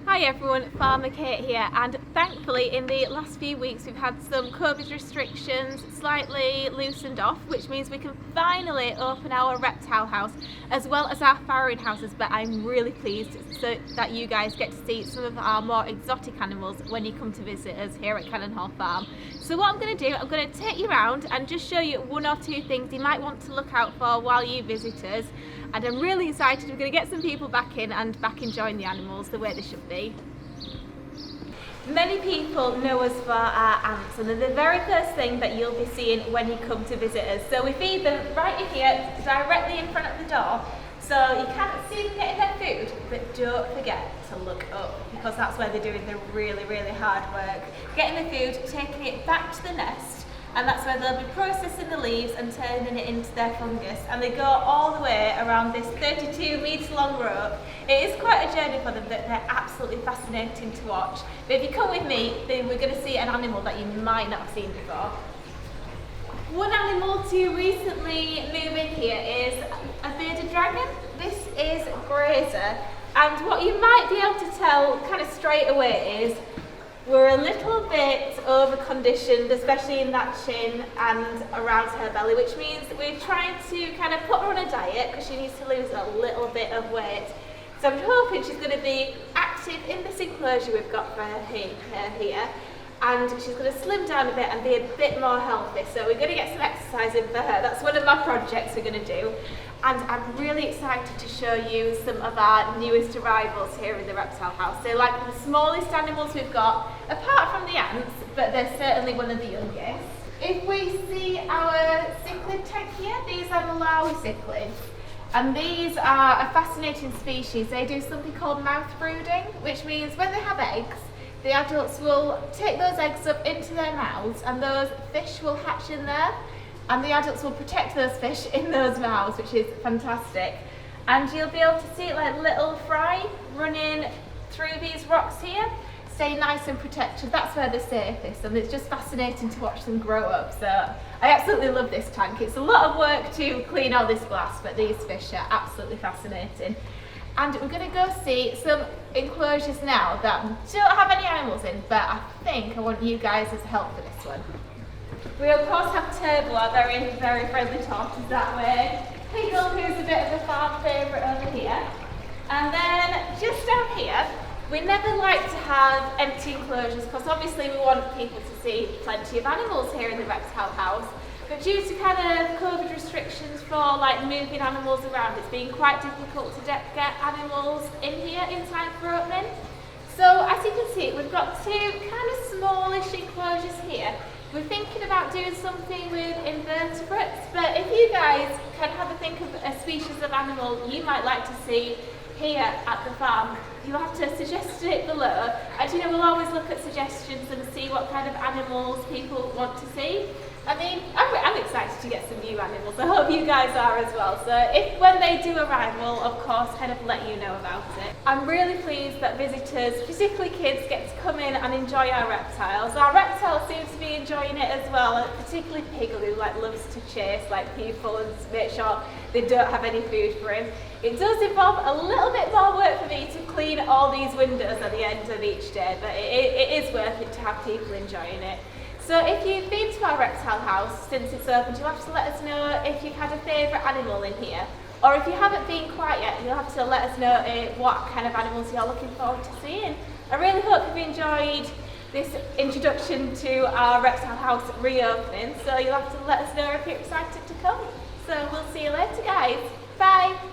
Hi everyone, Farmer Kate here, and thankfully in the last few weeks we've had some COVID restrictions slightly loosened off, which means we can finally open our reptile house as well as our farrowing houses. But I'm really pleased so that you guys get to see some of our more exotic animals when you come to visit us here at Cannon Hall Farm. So what I'm going to do, I'm going to take you around and just show you one or two things you might want to look out for while you visit us. And I'm really excited. We're going to get some people back in and back enjoying the animals the way they should be. Many people know us for our ants, and they're the very first thing that you'll be seeing when you come to visit us. So we feed them right in here, directly in front of the door, so you can't see them getting their food, but don't forget to look up, because that's where they're doing the really hard work. Getting the food, taking it back to the nest, and that's where they'll be processing the leaves and turning it into their fungus. And they go all the way around this 32-metre long rope. It is quite a journey for them, but they're absolutely fascinating to watch. But if you come with me, then we're going to see an animal that you might not have seen before. One animal to recently move in here is a bearded dragon. This is Grazer, and what you might be able to tell kind of straight away is we're a little bit over-conditioned, especially in that chin and around her belly, which means we're trying to kind of put her on a diet because she needs to lose a little bit of weight. So I'm hoping she's going to be active in this enclosure we've got for her here, and she's going to slim down a bit and be a bit more healthy. So we're going to get some exercise in for her. That's one of my projects we're going to do. And I'm really excited to show you some of our newest arrivals here in the reptile house. They're like the smallest animals we've got, apart from the ants, but they're certainly one of the youngest. If we see our cichlid tank here, these are the Malawi cichlids. And these are a fascinating species. They do something called mouth brooding, which means when they have eggs, the adults will take those eggs up into their mouths, and those fish will hatch in there. And the adults will protect those fish in those mouths, which is fantastic. And you'll be able to see like little fry running through these rocks here, stay nice and protected. That's where they're safest, and it's just fascinating to watch them grow up. So I absolutely love this tank. It's a lot of work to clean all this glass, but these fish are absolutely fascinating. And we're going to go see some enclosures now that don't have any animals in, but I think I want you guys as help for this one. We of course have Turbo, our very friendly tortoise that way. Piggle, who's a bit of a farm favourite over here. And then just down here, we never like to have empty enclosures because obviously we want people to see plenty of animals here in the reptile house. But due to kind of COVID restrictions for like moving animals around, it's been quite difficult to get animals in here in time for opening. So as you can see, we've got two kind of smallish enclosures here. We're thinking about doing something with invertebrates, but if you guys can have a think of a species of animal you might like to see here at the farm, you'll have to suggest it below. And you know, we'll always look at suggestions and see what kind of animals people want to see. I mean, I'm excited to get some new animals. I hope you guys are as well. So if when they do arrive, we'll of course kind of let you know about it. I'm really pleased that visitors, particularly kids, get to come in and enjoy our reptiles. Our reptiles seem to be enjoying it as well, particularly Piggle, who loves to chase people and make sure they don't have any food for him. It does involve a little bit more work for me to clean all these windows at the end of each day, but it is worth it to have people enjoying it. So if you've been to our reptile house since it's opened, you'll have to let us know if you've had a favourite animal in here. Or if you haven't been quite yet, you'll have to let us know what kind of animals you're looking forward to seeing. I really hope you've enjoyed this introduction to our reptile house reopening. So you'll have to let us know if you're excited to come. So we'll see you later, guys. Bye.